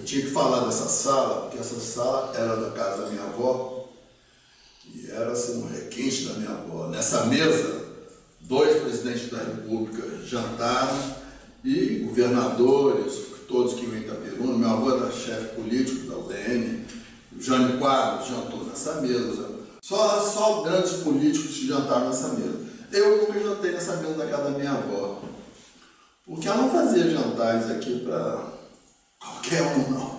tinha que falar dessa sala, porque essa sala era da casa da minha avó e era assim, um requinte da minha avó. Nessa mesa, 2 presidentes da República jantaram e governadores, todos que iam em Itaperuna. Meu avô era chefe político da UDN, o Jânio Quadros jantou nessa mesa. Só grandes políticos que jantaram nessa mesa. Eu nunca jantei nessa mesa da casa da minha avó, porque ela não fazia jantares aqui para qualquer um, não.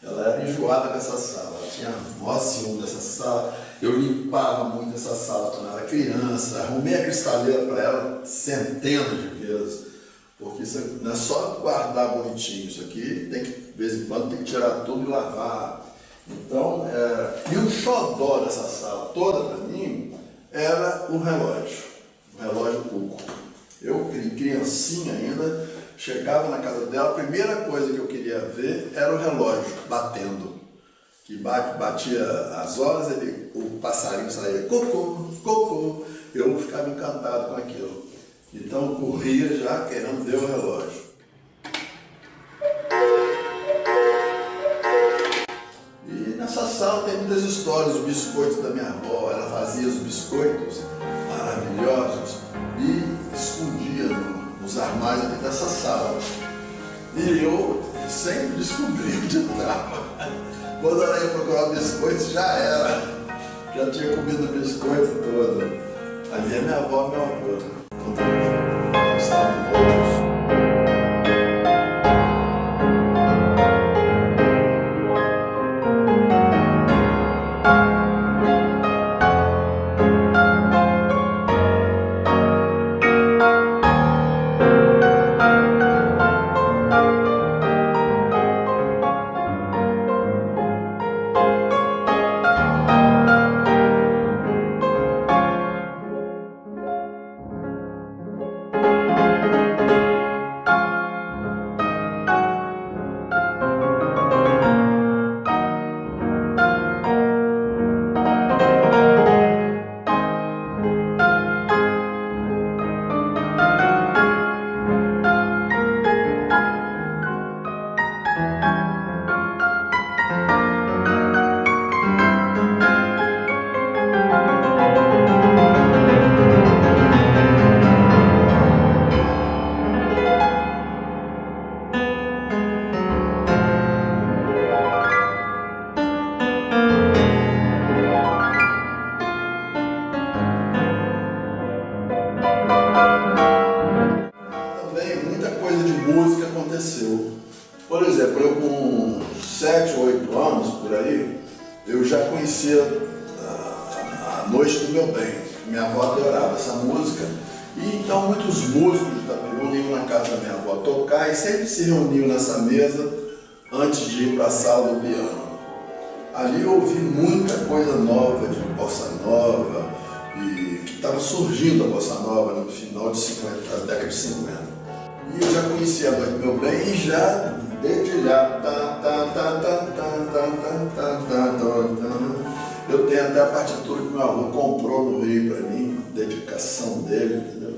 Ela era enjoada com essa sala, ela tinha maior ciúme dessa sala. Eu limpava muito essa sala quando eu era criança, arrumei a cristaleira para ela centenas de vezes, porque isso não é só guardar bonitinho, isso aqui tem que, de vez em quando, tem que tirar tudo e lavar. Então, e o xodó dessa sala toda para mim era o relógio Cuco. Eu, criancinha ainda, chegava na casa dela, a primeira coisa que eu queria ver era o relógio batendo. Que batia as horas, o passarinho saía cocô, cocô. Eu ficava encantado com aquilo. Então eu corria já querendo ver o relógio. E nessa sala tem muitas histórias, os biscoitos da minha avó. Ela fazia os biscoitos maravilhosos e escondia nos armários dentro dessa sala. E eu sempre descobri onde estava. Quando ela ia procurar o biscoito, já era. Já tinha comido o biscoito todo. Ali é minha avó e meu avô. Então, estavam mortos. Música aconteceu. Por exemplo, eu com 7 ou 8 anos, por aí, eu já conhecia a Noite do Meu Bem. Minha avó adorava essa música. E então muitos músicos de Itaperuna iam na casa da minha avó tocar e sempre se reuniam nessa mesa antes de ir para a sala do piano. Ali eu ouvi muita coisa nova, de bossa nova, e que estava surgindo a bossa nova no final da década de 50. E eu já conhecia a Noite do Meu Bem e já, desde já, eu tenho até a partitura que meu avô comprou no Rio para mim, dedicação dele, entendeu?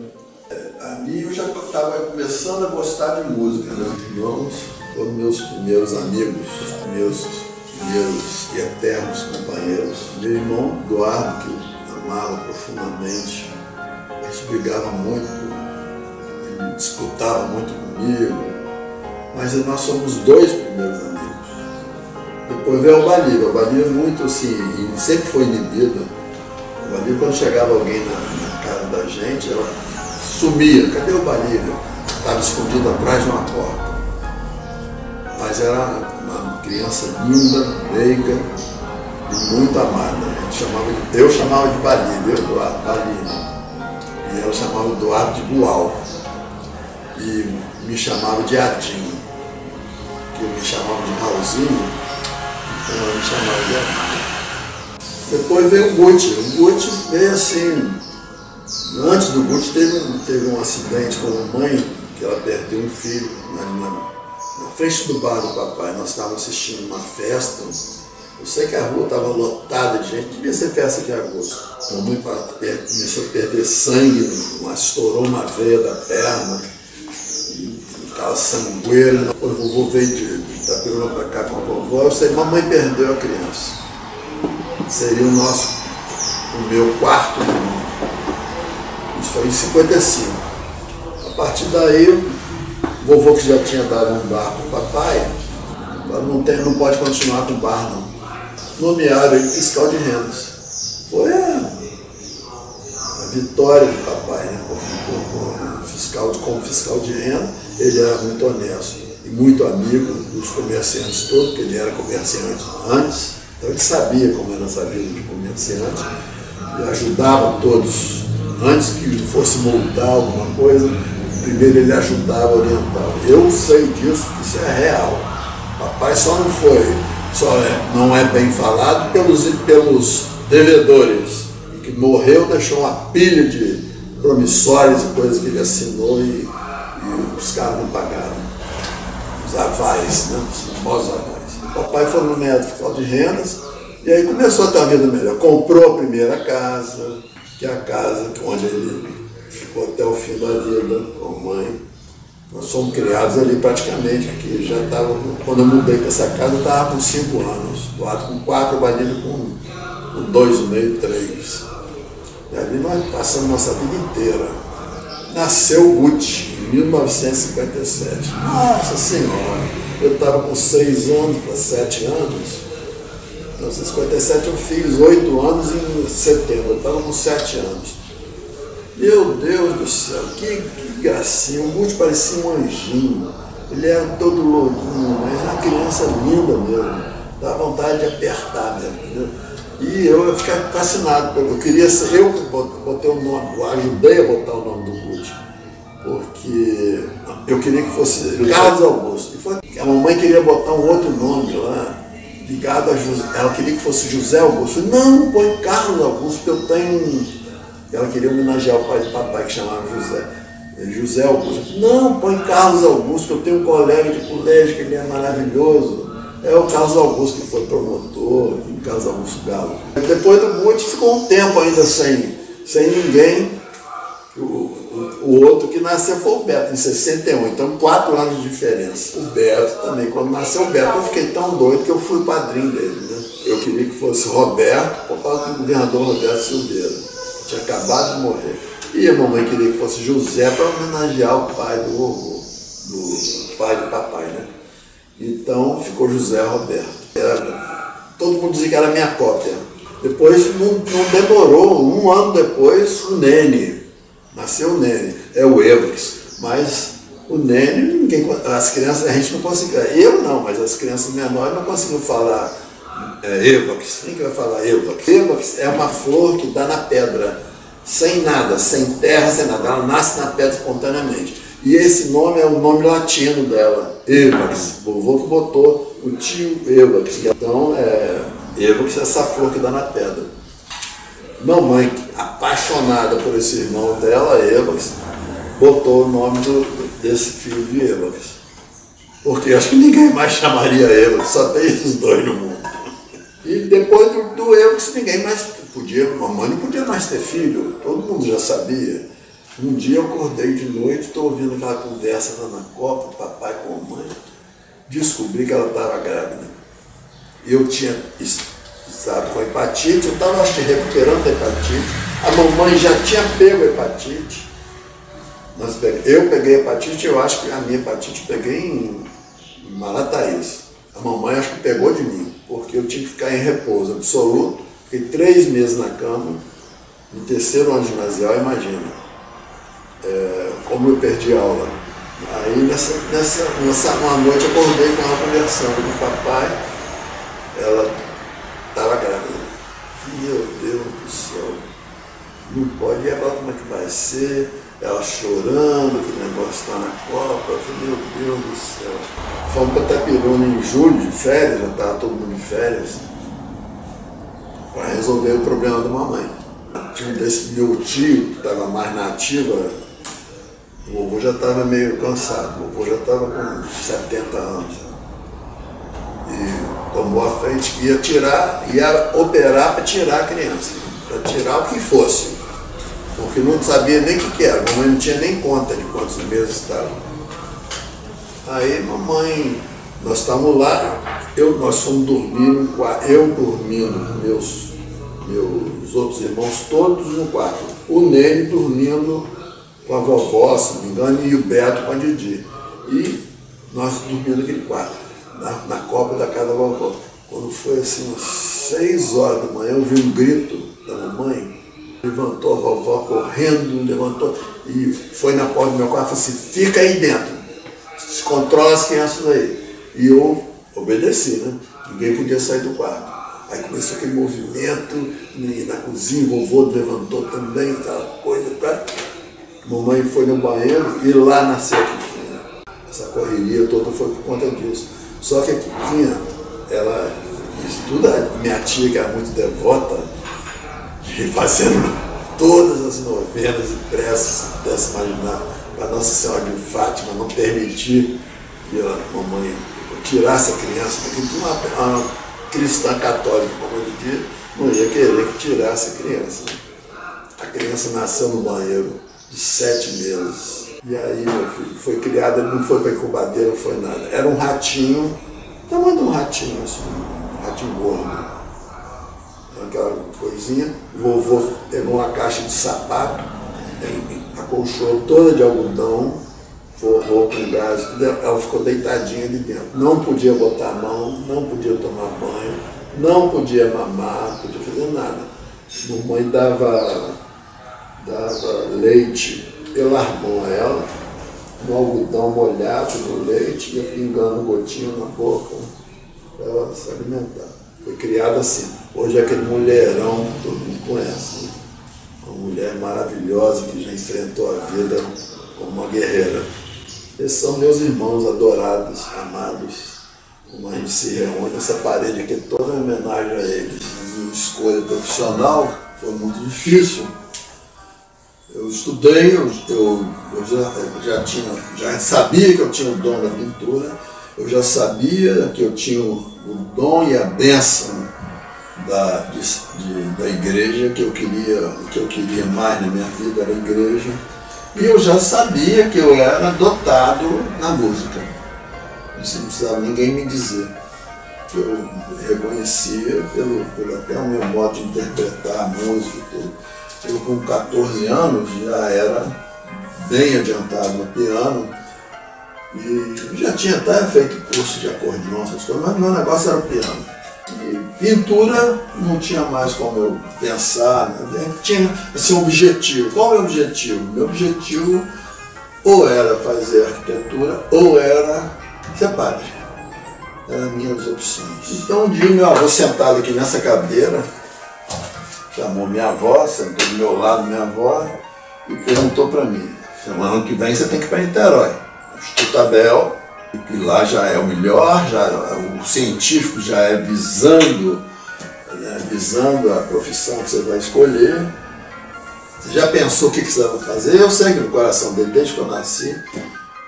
Ali eu já estava começando a gostar de música, né? Irmãos, todos meus primeiros amigos, meus primeiros e eternos companheiros. Meu irmão Eduardo, que eu amava profundamente, a gente brigava muito, ele disputava muito comigo, mas nós somos 2 primeiros amigos. Depois veio o Balírio. O Balírio muito assim, sempre foi inibido. O Balírio, quando chegava alguém na casa da gente, ela sumia. Cadê o Balírio? Estava escondido atrás de uma porta. Mas era uma criança linda, meiga e muito amada. Eu chamava de Balírio, Eduardo, Balírio. E ela chamava Eduardo de Bual. E me chamava de Adinho, que eu me chamava de Raulzinho, então ela me chamava de Adinho. Depois veio o Guti. O Guti veio assim, antes do Guti teve um acidente com a mãe, que ela perdeu um filho na frente do bar do papai. Nós estávamos assistindo uma festa, eu sei que a rua estava lotada de gente, devia ser festa de agosto. A mãe começou a perder sangue, estourou uma veia da perna. ficava sangueiro. Depois o vovô veio de Itapiruna para cá com a vovó. Eu sei, mamãe perdeu a criança. Seria o meu quarto irmão. Isso foi em 55. A partir daí, o vovô que já tinha dado um bar para o papai, não pode continuar com o bar não. Nomearam ele fiscal de rendas. Foi a vitória do papai, né? Como fiscal de renda, ele era muito honesto e muito amigo dos comerciantes todos, porque ele era comerciante antes, então ele sabia como era essa vida de comerciante e ajudava todos. Antes que fosse multar alguma coisa, primeiro ele ajudava a orientar. Eu sei disso, que isso é real. Papai só não é bem falado pelos devedores, que morreu, deixou uma pilha de promissórios e coisas que ele assinou e os caras não pagaram. Os avais, né? Os famosos avais. O papai foi nomeado fiscal de rendas e aí começou a ter uma vida melhor. Comprou a primeira casa, que é a casa onde ele ficou até o fim da vida com a mãe. Nós fomos criados ali praticamente, porque já estava, quando eu mudei para essa casa, eu estava com 5 anos. Com 4, o Banilho com 2,5, 3. E ali nós passamos nossa vida inteira. Nasceu o Guti, em 1957. Nossa Senhora! Eu estava com 6 anos para 7 anos. Em 1957 eu fiz 8 anos em setembro. Eu estava com 7 anos. Meu Deus do céu, que gracinha. O Guti parecia um anjinho. Ele era todo louquinho, mas era uma criança linda mesmo. Dá vontade de apertar mesmo, entendeu? E eu fiquei fascinado, eu queria ser, eu botei o nome, eu ajudei a botar o nome do Guti, porque eu queria que fosse Carlos Augusto. E a mamãe queria botar um outro nome lá, ligado a José, ela queria que fosse José Augusto. Não, põe Carlos Augusto, porque eu tenho ela queria homenagear o pai do papai, que chamava José Augusto. Não, põe Carlos Augusto, que eu tenho um colega de colégio que ele é maravilhoso. É o Carlos Augusto que foi promotor, o Carlos Augusto Galo. Depois do Guti ficou um tempo ainda sem ninguém. O outro que nasceu foi o Beto, em 61, então 4 anos de diferença. O Beto também, quando nasceu o Beto, eu fiquei tão doido que eu fui padrinho dele, né? Eu queria que fosse Roberto, por causa do governador Roberto Silveira, que tinha acabado de morrer. E a mamãe queria que fosse José para homenagear o pai do vovô, do pai do papai, né? Então ficou José Roberto. Todo mundo dizia que era minha cópia. Depois, não demorou, um ano depois, o Nene. Nasceu o Nene. É o Evax. Mas o Nene, as crianças, a gente não conseguia. Eu não, mas as crianças menores não conseguiam falar Evax. Quem que vai falar Evax? Evax é uma flor que dá na pedra, sem nada, sem terra, sem nada. Ela nasce na pedra espontaneamente. E esse nome é o nome latino dela, Evax. O vovô que botou o tio Evax. Então, Evax é essa flor que dá na pedra. Mamãe, apaixonada por esse irmão dela, Evax, botou o nome desse filho de Evax. Porque acho que ninguém mais chamaria Evax, só tem esses dois no mundo. E depois do Evax, ninguém mais podia, mamãe não podia mais ter filho, todo mundo já sabia. Um dia eu acordei de noite, estou ouvindo aquela conversa lá na copa, papai com a mamãe, descobri que ela estava grávida. Eu tinha estado com hepatite, eu estava recuperando a hepatite, a mamãe já tinha pego a hepatite. Eu peguei a hepatite, eu acho que a minha hepatite eu peguei em Marataízes. A mamãe acho que pegou de mim, porque eu tinha que ficar em repouso absoluto, fiquei 3 meses na cama, no 3º ano ginasial, imagina. Como eu perdi a aula. Aí uma noite eu acordei com ela conversando com o papai, ela estava grávida. Meu Deus do céu, não pode, e agora como é que vai ser? Ela chorando, que o negócio está na copa. Eu falei, meu Deus do céu. Fomos para Itapiruna em julho, de férias, já estava todo mundo de férias, para resolver o problema da mamãe. Tinha um desse meu tio, que estava mais na ativa. O vovô já estava meio cansado, o vovô já estava com 70 anos. E tomou a frente, ia operar para tirar a criança, para tirar o que fosse. Porque não sabia nem o que era, a mamãe não tinha nem conta de quantos meses estava. Aí mamãe, nós estávamos lá, nós fomos dormir no quarto, eu dormindo, meus outros irmãos todos no quarto. O Nene dormindo com a vovó, se não me engano, e o Beto com a Didi. E nós dormimos naquele quarto, na copa da casa da vovó. Quando foi assim, umas 6 horas da manhã, eu vi um grito da mamãe, levantou a vovó correndo, levantou e foi na porta do meu quarto e falou assim, fica aí dentro, se controla as crianças aí. E eu obedeci, né? Ninguém podia sair do quarto. Aí começou aquele movimento, na cozinha, o vovô levantou também, aquela coisa, tá? Mamãe foi no banheiro e lá nasceu a Quiquinha. Essa correria toda foi por conta disso. Só que a Quiquinha, ela estuda, minha tia que era muito devota, de fazendo todas as novenas e preces, se pudesse imaginar, para Nossa Senhora de Fátima não permitir que a mamãe tirasse a criança, porque uma cristã católica, como eu dizia, não ia querer que tirasse a criança. A criança nasceu no banheiro de 7 meses. E aí, meu filho, foi criada, não foi para incubadeira, não foi nada. Era um ratinho, tamanho de um ratinho, assim, um ratinho gordo. Aquela coisinha. O vovô pegou uma caixa de sapato, acolchou toda de algodão, forrou com gás, ela ficou deitadinha ali dentro. Não podia botar a mão, não podia tomar banho, não podia mamar, não podia fazer nada. Mamãe dava leite pelarmão a ela, no algodão molhado no leite, ia pingando gotinha na boca para ela se alimentar. Foi criada assim. Hoje é aquele mulherão que todo mundo conhece, né? Uma mulher maravilhosa que já enfrentou a vida como uma guerreira. Esses são meus irmãos adorados, amados, como a gente se reúne nessa parede aqui, toda em homenagem a eles. A minha escolha profissional foi muito difícil. Eu estudei, eu já sabia que eu tinha o dom da pintura, eu já sabia que eu tinha o dom e a bênção da igreja, que eu queria mais na minha vida era a igreja. E eu já sabia que eu era dotado na música. Isso não precisava ninguém me dizer. Eu reconhecia pelo até o meu modo de interpretar a música e tudo. Eu com 14 anos já era bem adiantado no piano e já tinha até feito curso de acordeão, essas coisas, mas meu negócio era o piano. E pintura não tinha mais como eu pensar, né? Tinha assim, um objetivo. Qual é o objetivo? Meu objetivo ou era fazer arquitetura ou era ser padre. Eram as minhas opções. Então um dia meu avô sentado aqui nessa cadeira, chamou minha avó, sentou do meu lado minha avó e perguntou para mim, semana que vem você tem que ir para Niterói, Instituto Abel, que lá já é o melhor, o científico já é visando a profissão que você vai escolher. Você já pensou o que você vai fazer? Eu sei que no coração dele, desde que eu nasci,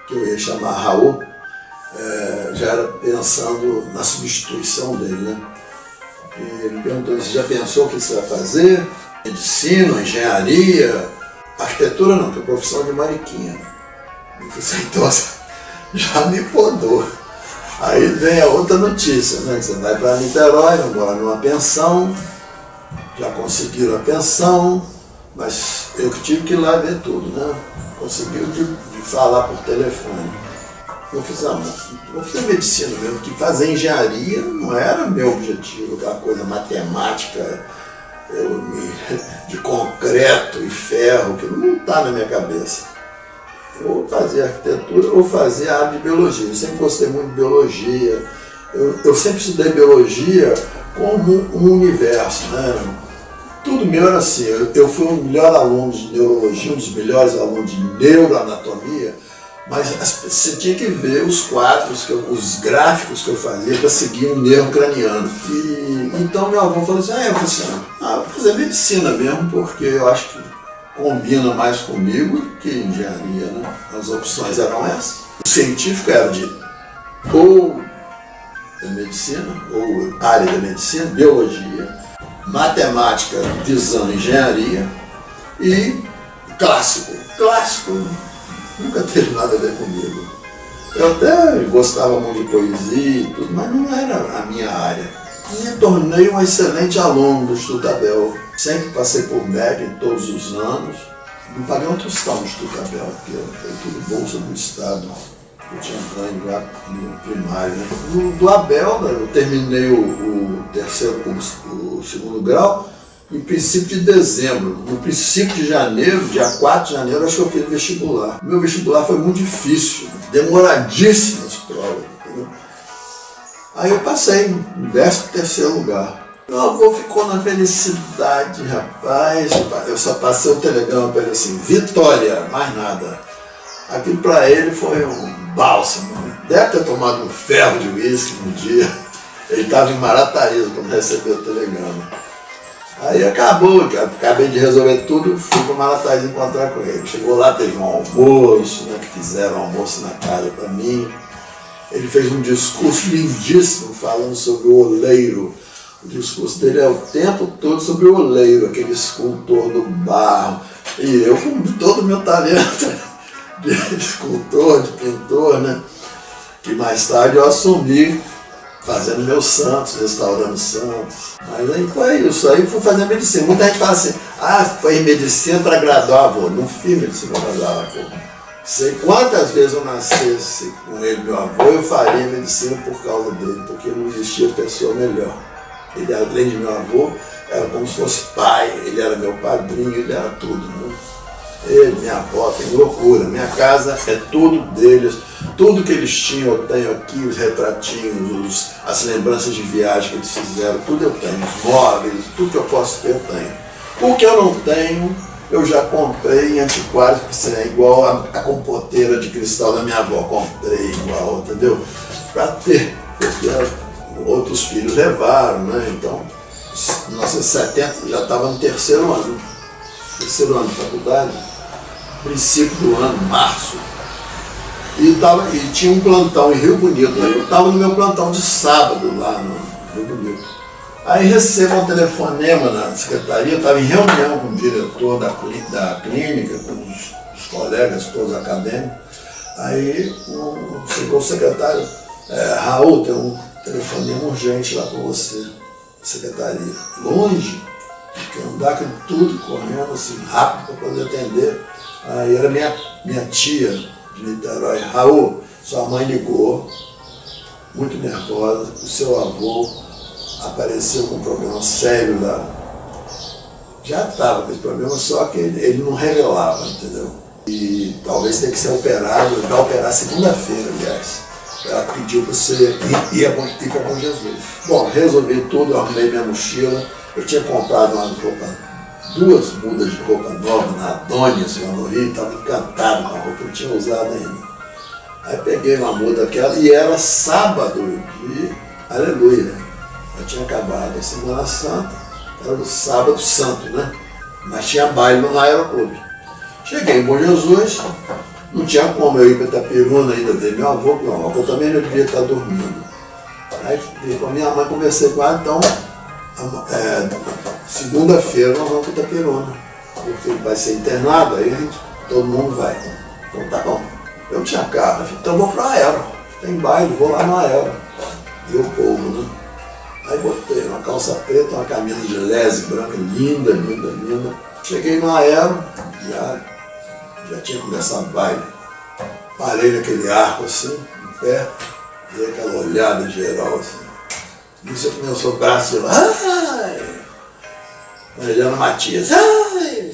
que eu ia chamar Raul, já era pensando na substituição dele, né? E ele perguntou, você já pensou o que você vai fazer? Medicina, engenharia, arquitetura não, que é a profissão de mariquinha. Então já me podou. Aí vem a outra notícia, né? Que você vai para Niterói, vai morar numa pensão, já conseguiram a pensão, mas eu que tive que ir lá ver tudo, né? Conseguiu de falar por telefone. Eu fiz a medicina mesmo, que fazer engenharia não era meu objetivo, aquela coisa matemática, de concreto e ferro, que não está na minha cabeça. Ou fazer arquitetura ou fazer a área de biologia. Eu sempre gostei muito de biologia. Eu sempre estudei biologia como um universo, né? Tudo meu era assim. Eu fui o melhor aluno de neurologia, um dos melhores alunos de neuroanatomia, mas você tinha que ver os quadros, os gráficos que eu fazia para seguir um nervo craniano. E então meu avô falou assim, vou fazer medicina mesmo, porque eu acho que combina mais comigo que engenharia, né? As opções eram essas. O científico era de ou medicina, ou área da medicina, biologia, matemática visando engenharia e clássico. Clássico nunca teve nada a ver comigo. Eu até gostava muito de poesia e tudo, mas não era a minha área. Me tornei um excelente aluno do Instituto Abel. Sempre passei por média em todos os anos. Não paguei um tostão no Instituto Abel, porque foi tudo bolsa do Estado. Eu tinha ganho já no primário, né? Do Abel, eu terminei o terceiro curso, o segundo grau, em princípio de dezembro. No princípio de janeiro, dia 4 de janeiro, acho que eu fiz vestibular. Meu vestibular foi muito difícil, demoradíssimas provas, entendeu? Aí eu passei no 13º lugar. Meu avô ficou na felicidade, rapaz. Eu só passei o telegrama para ele assim, Vitória, mais nada. Aquilo para ele foi um bálsamo, né? Deve ter tomado um ferro de uísque no dia. Ele estava em Marataízes quando recebeu o telegrama. Aí acabou, acabei de resolver tudo, fui para Marataízes encontrar com ele. Chegou lá, teve um almoço, né, que fizeram um almoço na casa para mim. Ele fez um discurso lindíssimo falando sobre o oleiro. O discurso dele é o tempo todo sobre o oleiro, aquele escultor do barro. E eu, com todo o meu talento de escultor, de pintor, né, que mais tarde eu assumi fazendo meus santos, restaurando santos. Mas aí foi isso, aí fui fazer medicina. Muita gente fala assim, foi medicina para agradar o avô. Não fiz medicina para agradar o avô. Sei quantas vezes eu nascesse com ele, meu avô, eu faria medicina por causa dele, porque não existia pessoa melhor. Ele, além de meu avô, era como se fosse pai, ele era meu padrinho, ele era tudo, né? Ele, minha avó, tem loucura. Minha casa é tudo deles. Tudo que eles tinham eu tenho aqui, os retratinhos, as lembranças de viagem que eles fizeram, tudo eu tenho. Os móveis, tudo que eu posso ter eu tenho. O que eu não tenho, eu já comprei em antiquário, que é igual a compoteira de cristal da minha avó. Comprei igual, entendeu? Para ter, porque outros filhos levaram, né? Então, em 1970 já estava no terceiro ano de faculdade, princípio do ano, março. E tinha um plantão em Rio Bonito, né? Eu estava no meu plantão de sábado lá no Rio Bonito. Aí recebo um telefonema na secretaria, eu estava em reunião com o diretor da clínica, com os colegas todos acadêmicos. Aí chegou o secretário, Raul, tem um telefonema urgente lá com você, secretaria. Longe, que andar com tudo correndo assim, rápido para poder atender. Aí era minha tia de Niterói, Raul, sua mãe ligou, muito nervosa, o seu avô apareceu com um problema sério lá. Já estava com esse problema, só que ele não revelava, entendeu? E talvez tenha que ser operado, ele vai operar segunda-feira, aliás. Ela pediu para você ir para Bom Jesus. Bom, resolvi tudo, arrumei minha mochila. Eu tinha comprado uma roupa, 2 mudas de roupa nova na Adônias, lá no Rio, estava encantado com a roupa, eu não tinha usado ainda. Aí peguei uma muda aquela e era sábado de Aleluia. Eu tinha acabado a Semana Santa, era o sábado santo, né? Mas tinha baile no aeroclube. Cheguei em Bom Jesus, não tinha como eu ir para Itapiruna ainda ver meu avô, porque meu avô também não devia estar dormindo. Aí fui com a minha mãe, conversei com ela, então segunda-feira nós vamos para Itapiruna, porque ele vai ser internado, aí todo mundo vai. Então tá bom. Eu não tinha carro, eu falei, então eu vou para o Aero, tem baile, vou lá no Aero, ver o povo, né? Aí botei uma calça preta, uma camisa de lese branca, linda, linda, linda. Cheguei no Aero, já tinha começado o baile. Parei naquele arco assim, em pé, dei aquela olhada geral assim. Isso começou o braço de lá, ai! Mariana Matias, ai!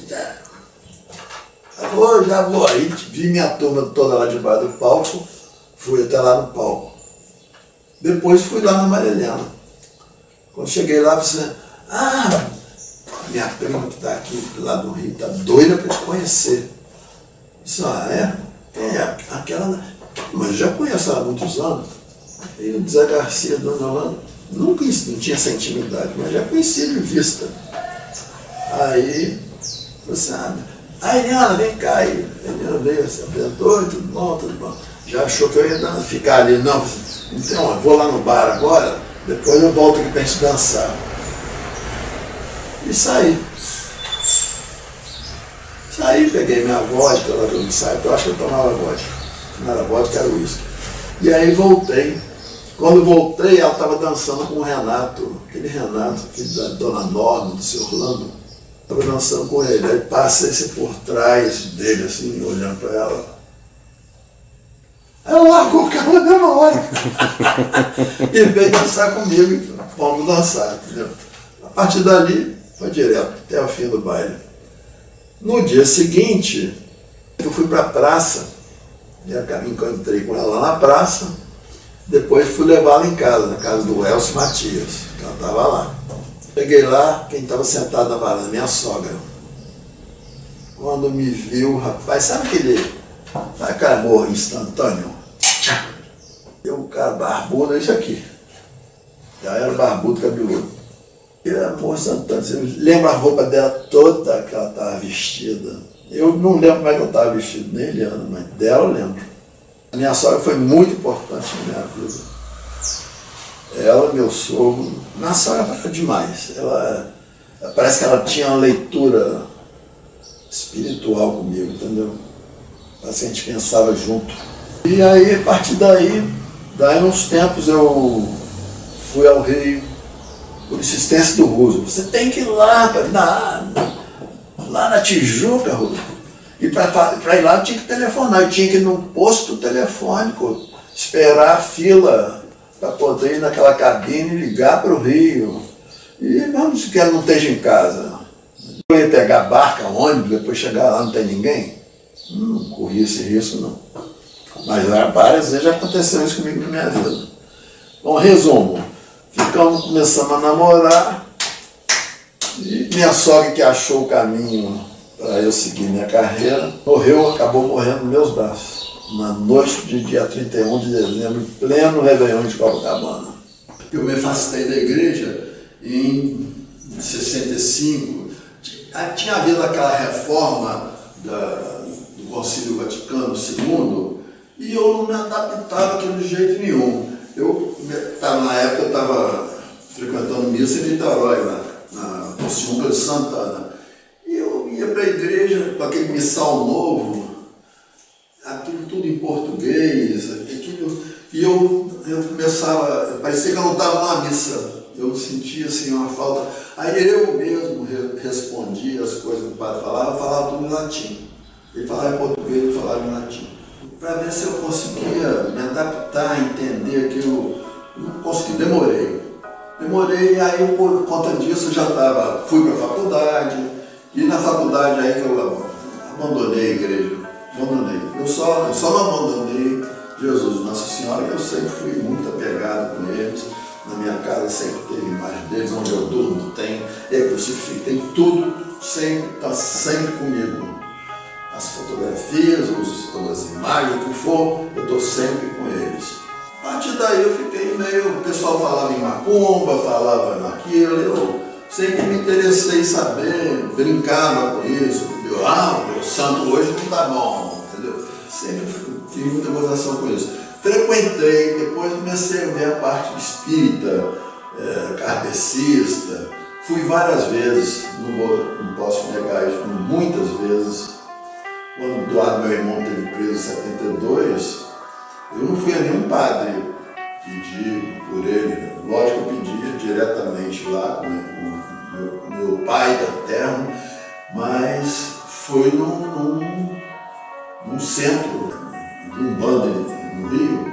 Já vou. Aí vi minha turma toda lá debaixo do palco, fui até lá no palco. Depois fui lá na Marilena. Quando cheguei lá, você, minha prima que está aqui lá do Rio, está doida para te conhecer. Disse, aquela, mas já conheço ela há muitos anos. E o Zé Garcia, Dona Holanda, não tinha essa intimidade, mas já conhecia de vista. Aí, você, Eliana, vem cá aí. A Eliana veio, se apresentou, tudo bom. Já achou que eu ia ficar ali, não, então, eu vou lá no bar agora, depois eu volto aqui para a gente dançar. E saí. Saí, peguei minha vodka lá do ensaio, eu acho que eu tomava vodka. Não era vodka, era uísque. E aí voltei. Quando voltei, ela estava dançando com o Renato, aquele Renato, filho da dona Norma, do seu Orlando. Estava dançando com ele. Aí passei por trás dele, assim, olhando para ela. Aí ela largou o carro na mesma hora. E veio dançar comigo, e vamos dançar, entendeu? A partir dali, foi direto, até o fim do baile. No dia seguinte, eu fui para a praça, e encontrei com ela lá na praça, depois fui levá-la em casa, na casa do Elcio Matias, que ela estava lá. Cheguei lá, quem estava sentado na varanda, minha sogra. Quando me viu, rapaz, sabe aquele amor instantâneo? Eu, um cara barbudo, é isso aqui. Já era barbudo, cabeludo. Ele era amor instantâneo. Você lembra a roupa dela toda que ela estava vestida? Eu não lembro como é que eu estava vestido, nem Eliana, mas dela eu lembro. A minha sogra foi muito importante na minha vida. Ela, meu sogro, minha sogra era demais. Parece que ela tinha uma leitura espiritual comigo, entendeu? Parece que a gente pensava junto. E aí, a partir daí uns tempos eu fui ao Rio por insistência do Russo. Você tem que ir lá na Tijuca, Russo. E para ir lá eu tinha que telefonar, eu tinha que ir num posto telefônico, esperar a fila para poder ir naquela cabine e ligar para o Rio. E vamos que ela não esteja em casa. Eu ia pegar barca, ônibus, depois chegar lá não tem ninguém. Não corri esse risco não. Mas várias vezes já aconteceu isso comigo na minha vida. Bom, resumo, começamos a namorar e minha sogra, que achou o caminho para eu seguir minha carreira, acabou morrendo nos meus braços. Na noite de dia 31 de dezembro, em pleno Réveillon de Copacabana. Eu me afastei da igreja em 65. Tinha havido aquela reforma do Concílio Vaticano II e eu não me adaptava aquilo de jeito nenhum. Na época eu estava frequentando missa em Niterói, na Ponciúncula de Santana. E eu ia para a igreja com aquele missal novo, aquilo tudo em português, e eu começava, parecia que eu não estava na missa. Eu sentia assim uma falta. Aí eu mesmo respondia as coisas que o padre falava, eu falava tudo em latim. Ele falava em português, eu falava em latim. Para ver se eu conseguia me adaptar, entender aquilo. Não consegui, demorei, aí por conta disso eu já fui para a faculdade, e na faculdade aí que eu abandonei a igreja, eu só não abandonei Jesus, Nossa Senhora, que eu sempre fui muito apegado com eles, na minha casa sempre teve imagem deles, onde eu durmo tem crucifixo, tem tudo, está sempre comigo. As fotografias, as imagens, o que for, eu estou sempre com eles. A partir daí eu fiquei o pessoal falava em macumba, falava naquilo, eu sempre me interessei em saber, brincava com isso, meu santo hoje não está bom, entendeu? Sempre tive muita gozação com isso. Frequentei, depois comecei a ver a parte espírita, kardecista, fui várias vezes, não posso negar isso, muitas vezes. Quando o Eduardo, meu irmão, teve preso em 72, eu não fui a nenhum padre pedir por ele. Lógico que eu pedia diretamente lá com meu pai da terra, mas foi num centro de Umbanda no Rio.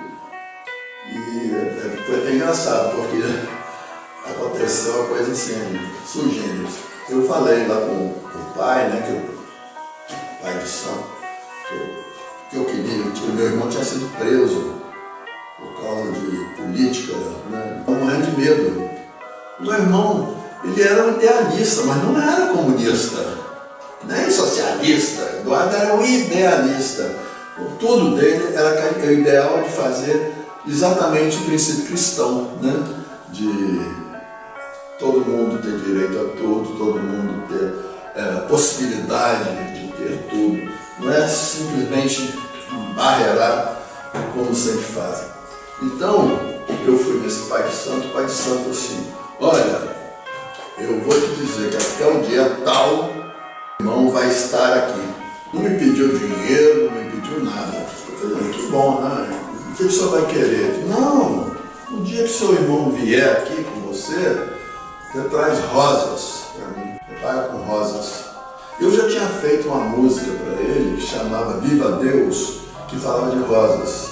E foi até engraçado, porque aconteceu uma coisa assim, surgindo. Eu falei lá com o pai, né, pai de santo, que eu queria, meu irmão tinha sido preso por causa de política, né? Eu morrendo de medo. Meu irmão, ele era um idealista, mas não era comunista, nem socialista. Eduardo era um idealista. Tudo dele era o ideal de fazer exatamente o princípio cristão, né? De todo mundo ter direito a tudo, todo mundo ter possibilidade de ter tudo. Não é simplesmente barrerar como sempre fazem. Então, eu fui nesse pai de santo, o pai de santo assim, olha, eu vou te dizer que até o dia tal, o irmão vai estar aqui. Não me pediu dinheiro, não me pediu nada. Eu falei, que bom, né? que o senhor vai querer? Não, no dia que seu irmão vier aqui com você traz rosas para mim, você paga com rosas. Eu já tinha feito uma música para ele que chamava Viva Deus, que falava de rosas.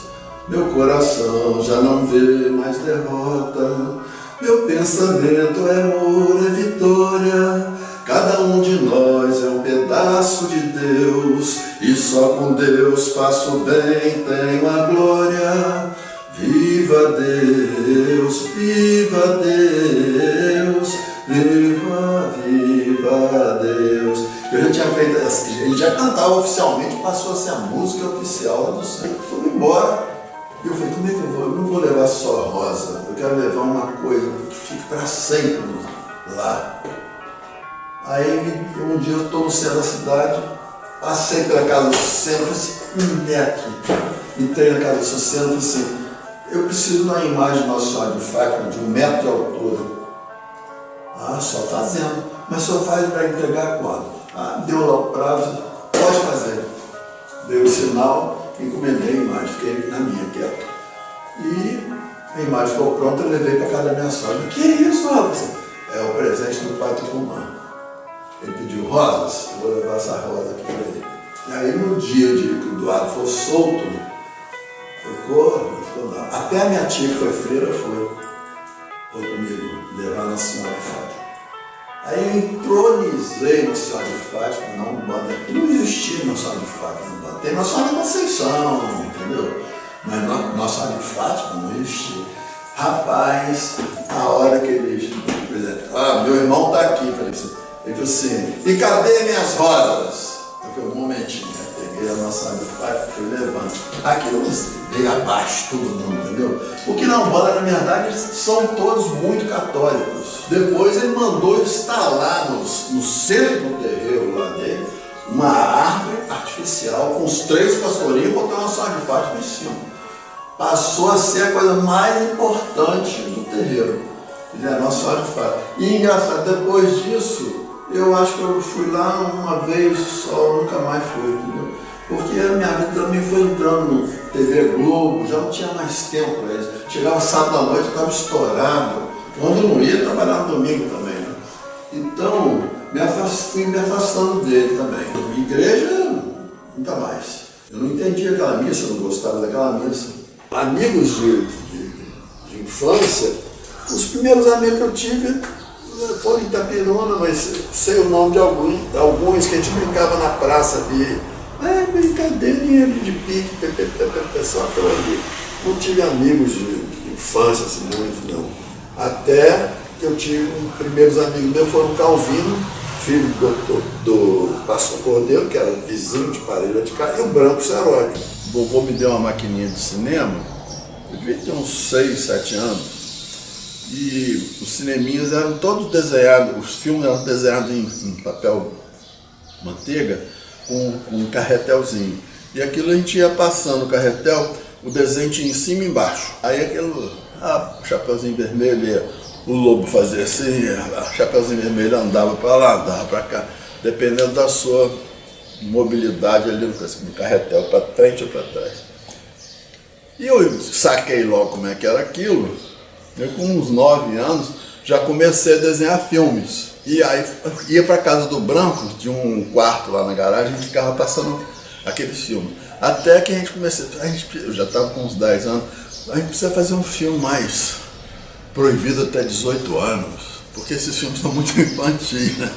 Meu coração já não vê mais derrota, meu pensamento é amor, é vitória. Cada um de nós é um pedaço de Deus, e só com Deus faço o bem, tenho a glória. Viva Deus, viva Deus, viva, viva Deus. Eu já tinha feito, ele já cantava oficialmente, passou a ser a música oficial lá do centro. Fui embora. E eu falei, como é que eu vou? Eu não vou levar só rosa, eu quero levar uma coisa que fique para sempre lá. Aí um dia eu estou no centro da cidade, passei pela casa do centro, assim, entrei na casa do centro, assim, eu preciso de uma imagem de Nossa Senhora de Fátima de 1 metro de altura. Ah, só fazendo. Mas só faz para entregar quando? Ah, deu lá o prazo, pode fazer. Deu o sinal, encomendei a imagem, fiquei na minha quieto. E a imagem ficou pronta, eu levei para casa da minha sogra. Que é isso, Robson? É o presente do Pai Tucumã. Ele pediu rosas, eu vou levar essa rosa aqui para ele. E aí no dia que o Eduardo foi solto, ficou até a minha tia que foi freira foi comigo, levar Nossa Senhora de Fátima. Aí eu entronizei Nossa Senhora de Fátima na Umbanda. Não existia Nossa Senhora de Fátima na Umbanda. Tem Nossa Senhora de Conceição, entendeu? Mas Nossa Senhora de Fátima não existia. Rapaz, a hora que ele, por exemplo, meu irmão está aqui, falei assim, ele falou assim, e cadê minhas rosas? Eu falei, um momentinho, né? Peguei a Nossa Senhora de Fátima, fui levando. Aqui eu veio abaixo todo mundo, entendeu? Porque na Umbanda, na verdade, eles são todos muito católicos. Depois ele mandou instalar no centro do terreiro lá dele uma árvore artificial com os 3 pastorinhos e botou a Nossa Senhora de Fátima em cima. Passou a ser a coisa mais importante do terreiro. Ele é a Nossa Senhora de Fátima. E engraçado, depois disso, eu acho que eu fui lá uma vez só, nunca mais fui, entendeu? Porque a minha vida também foi entrando no TV Globo, já não tinha mais tempo para isso. Chegava sábado à noite, eu estava estourado. Quando eu não ia, trabalhar no domingo também, né? Então, fui me afastando dele também. Igreja, nunca mais. Eu não entendia aquela missa, eu não gostava daquela missa. Amigos de infância, os primeiros amigos que eu tive foram em Itapiruna, mas sei o nome de alguns que a gente brincava na praça ali. Brincadeirinha de pique, só aquela ali. Não tive amigos de infância, assim, muitos não. Até que eu tive, os primeiros amigos meus foram o Calvino, filho do pastor Cordeiro, que era vizinho de parede de cá, e o Branco Seródio. O vovô me deu uma maquininha de cinema, eu devia ter uns 6, 7 anos. E os cineminhas eram todos desenhados, os filmes eram desenhados em papel manteiga, com um carretelzinho. E aquilo a gente ia passando o carretel, o desenho tinha em cima e embaixo. Aí aquilo, o Chapeuzinho Vermelho, o lobo fazia assim, o Chapeuzinho Vermelho andava para lá, andava para cá, dependendo da sua mobilidade ali no carretel, para frente ou para trás. E eu saquei logo como é que era aquilo. Eu, com uns 9 anos, já comecei a desenhar filmes. E aí ia para casa do Branco, de um quarto lá na garagem, a gente ficava passando aquele filme. Até que a gente começou, eu já estava com uns 10 anos, a gente precisa fazer um filme mais proibido até 18 anos, porque esses filmes são muito infantis, né?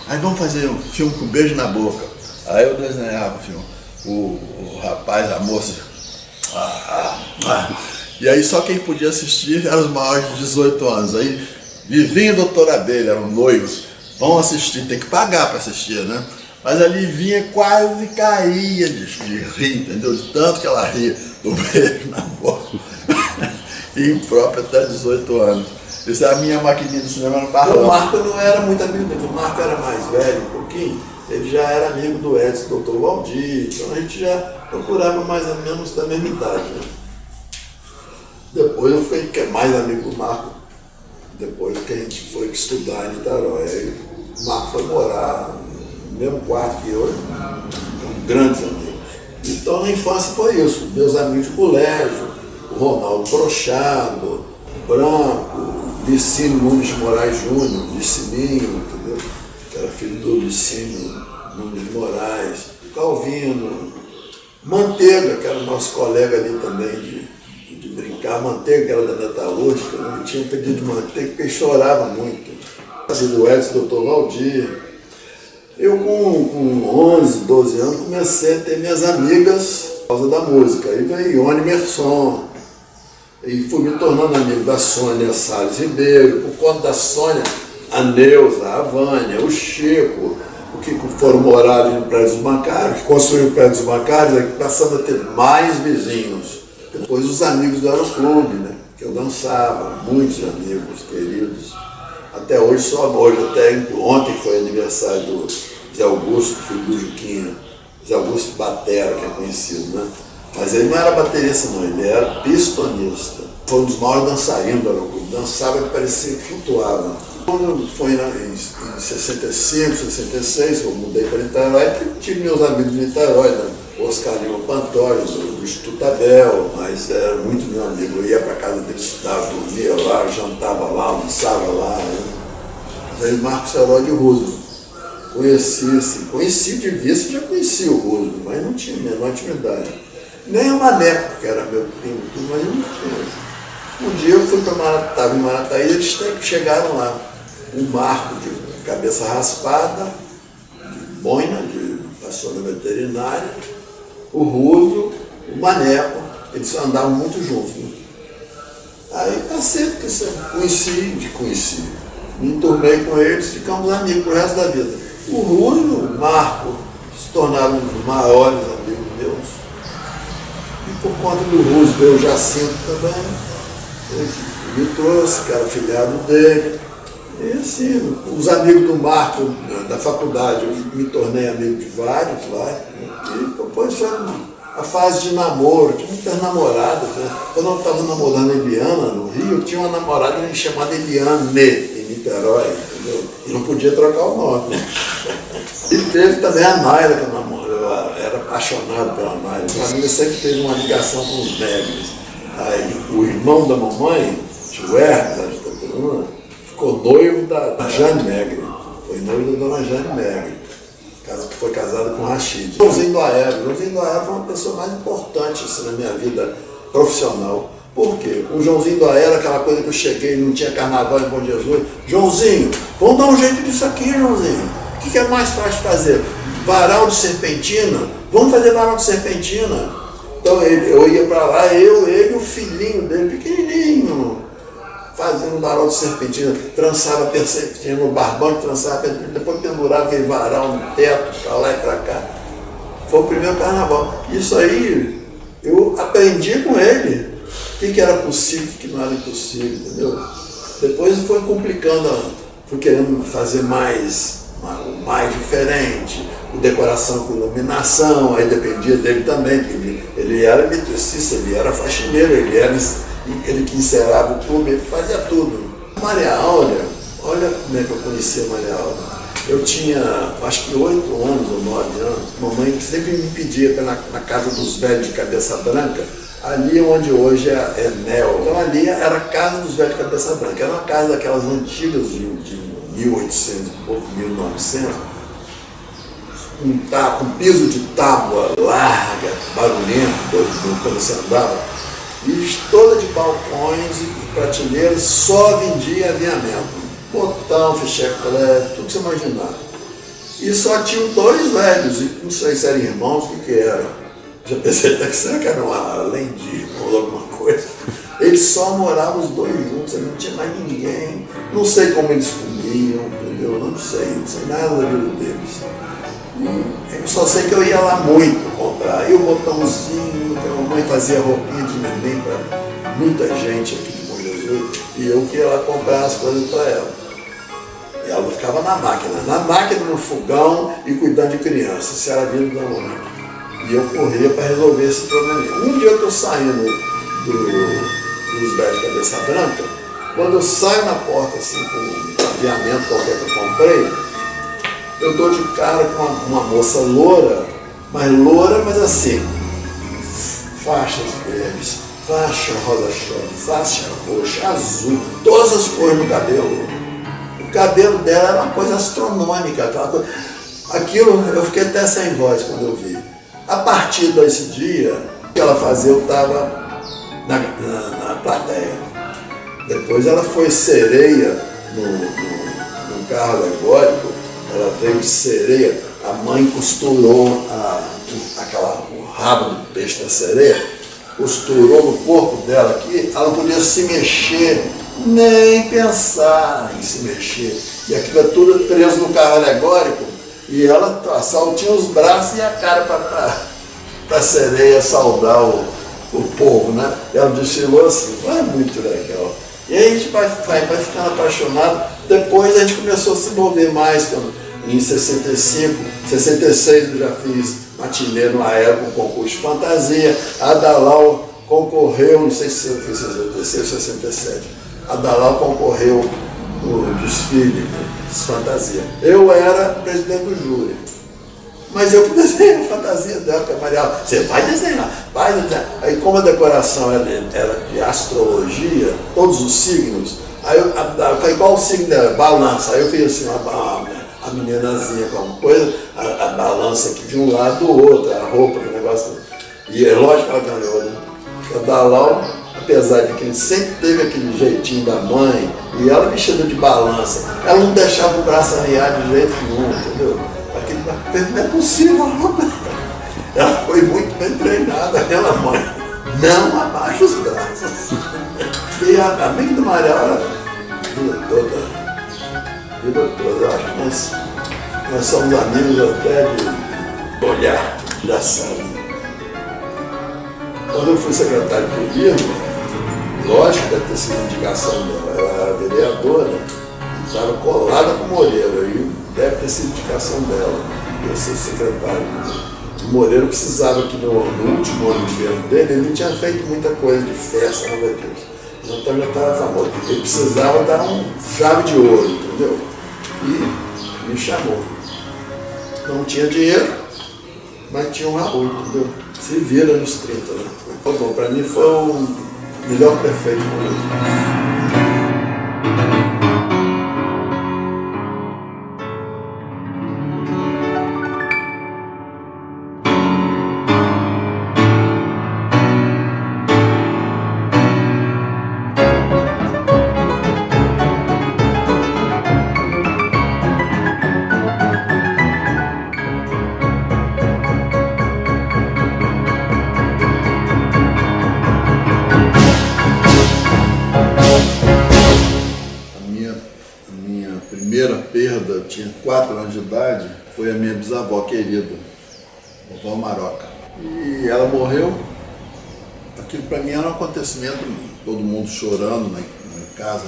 Aí vamos fazer um filme com beijo na boca. Aí eu desenhava o filme, o rapaz, a moça, e aí só quem podia assistir eram os maiores de 18 anos. Aí Vivinho e Doutor Abelha eram noivos, vão assistir, tem que pagar para assistir, né? Mas a Livinha quase caía de rir, entendeu? De tanto que ela ria do beijo na boca. E impróprio até 18 anos. Isso é a minha maquininha de cinema no Barrão. O Marco não era muito amigo dele, o Marco era mais velho um pouquinho, ele já era amigo do Edson, doutor Valdir, então a gente já procurava mais ou menos da mesma idade, né? Depois eu fiquei mais amigo do Marco, depois que a gente foi estudar em Niterói. Aí o Marco foi morar no mesmo quarto que eu, então grandes amigos. Então na infância foi isso, meus amigos de colégio, o Ronaldo Brochado, Branco, Licínio Nunes de Moraes Júnior, Licininho, entendeu? Que era filho do Licínio Nunes de Moraes, Calvino, Manteiga, que era nosso colega ali também de brincar, Manteiga, que era da metalúrgica, não tinha pedido de Manteiga porque ele chorava muito. Do Edson, Dr. Valdir. Eu com 11, 12 anos comecei a ter minhas amigas por causa da música. Aí veio Ione Merson, e fui me tornando amigo da Sônia Salles Ribeiro, por conta da Sônia, a Neuza, a Vânia, o Chico, o que foram morar ali no prédio dos bancários, que construíram o prédio dos bancários, aí passando a ter mais vizinhos. Depois os amigos do Aeroclube, né, que eu dançava, muitos amigos queridos. Até hoje, só hoje, até ontem foi aniversário do Zé Augusto, filho do Juquinha, Zé Augusto Batera, que é conhecido, né? Mas ele não era baterista não, ele era pistonista. Foi um dos maiores dançarinos do Aeroclube, dançava e parecia que flutuava. Quando foi em 65, 66, eu mudei para Niterói, tive meus amigos de Niterói, né? Oscar Lima Pantoja, do Instituto Abel, mas era muito meu amigo. Eu ia para casa dele, estudava, dormia lá, jantava lá, almoçava lá. Né? Mas aí Marcos Herói de Roosevelt. Conheci de vista, já conhecia o Roosevelt, mas não tinha a menor intimidade. Nem o Maneco, que era meu primo, mas eu não tinha. Um dia eu fui para Marataízes, em Marataízes, eles chegaram lá. Um Marco de cabeça raspada, de boina, passou na veterinária, o Rudo, o Maneco, eles andavam muito juntos. Né? Aí passei, conheci, me enturmei com eles, ficamos amigos pro resto da vida. O Rudo, o Marco, se tornaram os maiores amigos meus. E por conta do Rudo, o Jacinto também, ele me trouxe, que era afilhado dele. E assim, os amigos do Marco, da faculdade, eu me tornei amigo de vários lá. E depois foi a fase de namoro, tinha muitas namoradas. Né? Quando eu estava namorando a Eliana no Rio, eu tinha uma namorada chamada Eliane, em Niterói, entendeu? E não podia trocar o nome. E teve também a Naira, que eu namoro, eu era apaixonado pela Naira. A família sempre teve uma ligação com os negros. Aí o irmão da mamãe, tio Hermes, lá de Itaperuna, ficou noivo da Jane Megre. Foi noivo da dona Jane Megre, que foi casada com o Rachid. Joãozinho do Aero. Joãozinho do Aero foi uma pessoa mais importante assim, na minha vida profissional. Por quê? O Joãozinho do Aero, aquela coisa que eu cheguei, não tinha carnaval em Bom Jesus. Joãozinho, vamos dar um jeito disso aqui, Joãozinho. O que é mais fácil de fazer? Varal de serpentina? Vamos fazer varal de serpentina. Então eu ia para lá, ele e o filhinho dele, pequenininho, fazendo varal de serpentina, trançava serpentina no barbante, trançava serpentina, depois pendurava aquele varal no teto, para lá e para cá. Foi o primeiro carnaval. Isso aí, eu aprendi com ele o que era possível e o que não era impossível, entendeu? Depois foi complicando, fui querendo fazer mais diferente, decoração com iluminação, aí dependia dele também, porque ele era eletricista, ele era faxineiro, ele que encerrava o clube, ele fazia tudo. Maria Áurea, olha como é que eu conhecia a Maria Áurea. Eu tinha, acho que 8 anos ou 9 anos, mamãe sempre me pedia para na casa dos velhos de cabeça branca, ali onde hoje é Nel. Então ali era a casa dos velhos de cabeça branca, era uma casa daquelas antigas de 1800 e pouco, 1900, com piso de tábua larga, barulhento, quando você andava, e toda de balcões e prateleiras, só vendia aviamento. Botão, ficheclé, tudo que você imaginar. E só tinham 2 velhos, e não sei se eram irmãos, o que era. Já pensei até que será que era além de irmão ou alguma coisa. Eles só moravam os 2 juntos, não tinha mais ninguém. Não sei como eles comiam, entendeu? Não sei nada da vida deles. Eu só sei que eu ia lá muito comprar. E o botãozinho, que a mamãe fazia roupinha de neném para muita gente aqui de Bom Jesus, e eu que ia lá comprar as coisas para ela. E ela ficava na máquina no fogão e cuidando de criança. Isso era a vida da mamãe. E eu corria para resolver esse problema. Um dia eu estou saindo dos velhos de cabeça branca, quando eu saio na porta assim, com um aviamento qualquer que eu comprei, eu dou de cara com uma moça loura, mas assim, faixas verdes, faixa rosa-chão, faixa roxa, azul, todas as cores no cabelo. O cabelo dela era uma coisa astronômica, aquela coisa. Aquilo, eu fiquei até sem voz quando eu vi. A partir desse dia, o que ela fazia, eu estava na plateia. Depois ela foi sereia no carro alegórico, ela veio de sereia, a mãe costurou o rabo do peixe da sereia, costurou no corpo dela aqui, ela não podia se mexer, nem pensar em se mexer. E aquilo é tudo preso no carro alegórico, e ela só tinha os braços e a cara para a sereia saudar o povo, né? Ela desfilou assim, foi muito legal. E aí a gente vai ficando apaixonado. Depois a gente começou a se envolver mais. Em 65, 66 eu já fiz matinê no Aero com concurso de fantasia. A Dalau concorreu, não sei se eu fiz 66 ou 67. A Dalau concorreu no desfile de fantasia. Eu era presidente do júri. Mas eu que desenhei a fantasia dela, que a Maria, você vai desenhar, vai desenhar. Aí como a decoração era de astrologia, todos os signos, aí eu falei, qual o signo dela? Balança. Aí eu fiz assim, a meninazinha com uma coisa, a balança aqui de um lado do outro, a roupa, o negócio. E é lógico que ela ganhou, né? A Dalau, apesar de que ele sempre teve aquele jeitinho da mãe, e ela vestida de balança, ela não deixava o braço arriar de jeito nenhum, entendeu? Não é possível, ela foi muito bem treinada, aquela mãe. Não abaixa os braços. E a amiga do Mariel era a vida toda. Eu acho que nós somos amigos até de olhar, já sabe. Quando eu fui secretário de governo, lógico que deve ter sido indicação dela, ela era vereadora, e estava colada com o Moreira, aí deve ter sido indicação dela. Eu sou secretário. O Moreira precisava que no último ano de governo dele, ele não tinha feito muita coisa de festa, nada disso. Então já estava famoso. Ele precisava dar um chave de ouro, entendeu? E me chamou. Não tinha dinheiro, mas tinha um Raul, entendeu? Se vira nos 30, né? Foi bom, para mim foi o melhor prefeito do mundo. Primeira perda, eu tinha 4 anos de idade, foi a minha bisavó querida, a vovó Maroca. E ela morreu, aquilo para mim era um acontecimento, todo mundo chorando na casa,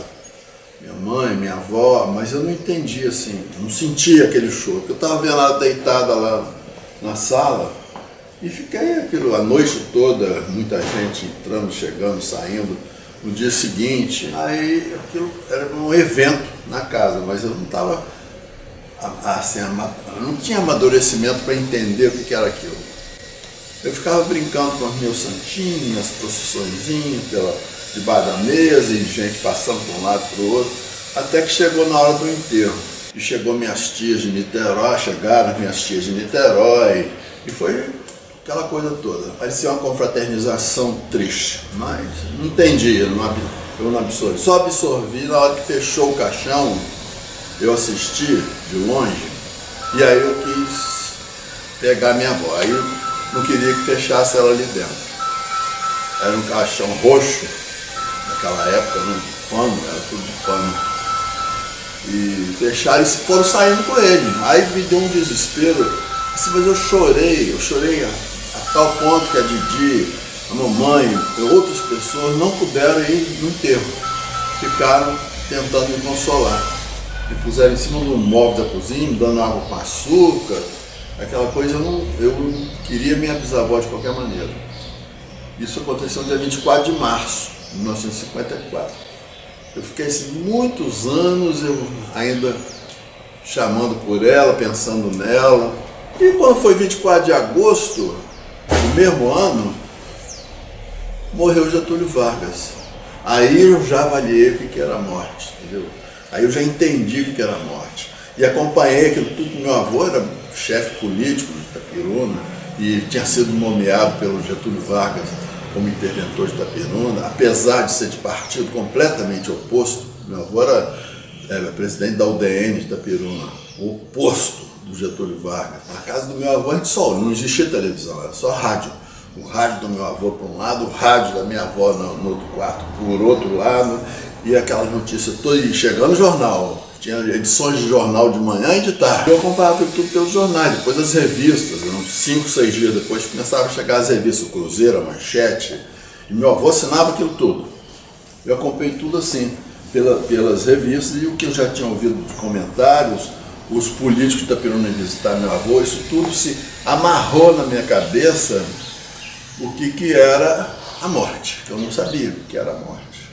minha mãe, minha avó, mas eu não entendia assim, não sentia aquele choro. Eu estava vendo ela deitada lá na sala e fiquei aquilo a noite toda, muita gente entrando, chegando, saindo. No dia seguinte, aí aquilo era um evento na casa, mas eu não estava assim, não tinha amadurecimento para entender o que era aquilo. Eu ficava brincando com os meus santinhos, as procissõezinhas debaixo da mesa e gente passando de um lado para o outro, até que chegou na hora do enterro. E chegou minhas tias de Niterói, chegaram minhas tias de Niterói, e foi aquela coisa toda. Parecia uma confraternização triste, mas não entendia, eu não absorvi. Só absorvi na hora que fechou o caixão, eu assisti de longe, e aí eu quis pegar minha avó. Aí eu não queria que fechasse ela ali dentro. Era um caixão roxo, naquela época, né, de pano, era tudo de pano. E fecharam e foram saindo com ele. Aí me deu um desespero, assim, mas eu chorei a tal ponto que a Didi, a mamãe, outras pessoas não puderam ir no enterro. Ficaram tentando me consolar. Me puseram em cima do móvel da cozinha, me dando água com açúcar, aquela coisa. Eu queria minha bisavó de qualquer maneira. Isso aconteceu no dia 24 de março de 1954. Eu fiquei assim, muitos anos, eu ainda chamando por ela, pensando nela. E quando foi 24 de agosto do mesmo ano, morreu Getúlio Vargas. Aí eu já avaliei o que era a morte, entendeu? Aí eu já entendi o que era a morte. E acompanhei aquilo tudo. Meu avô era chefe político de Itaperuna e tinha sido nomeado pelo Getúlio Vargas como interventor de Itaperuna, apesar de ser de partido completamente oposto. Meu avô era presidente da UDN de Itaperuna, o oposto do Getúlio Vargas. Na casa do meu avô a gente só não existia televisão, era só rádio. O rádio do meu avô por um lado, o rádio da minha avó no outro quarto por outro lado, e aquelas notícias todas, e chegando no jornal. Tinha edições de jornal de manhã e de tarde. Eu acompanhava tudo pelos jornais, depois as revistas, 5, 6 dias depois começavam a chegar as revistas, o Cruzeiro, a Manchete, e meu avô assinava aquilo tudo. Eu acompanhei tudo assim, pelas revistas, e o que eu já tinha ouvido de comentários, os políticos de Itaperuna visitar meu avô, isso tudo se amarrou na minha cabeça o que era a morte, que eu não sabia o que era a morte.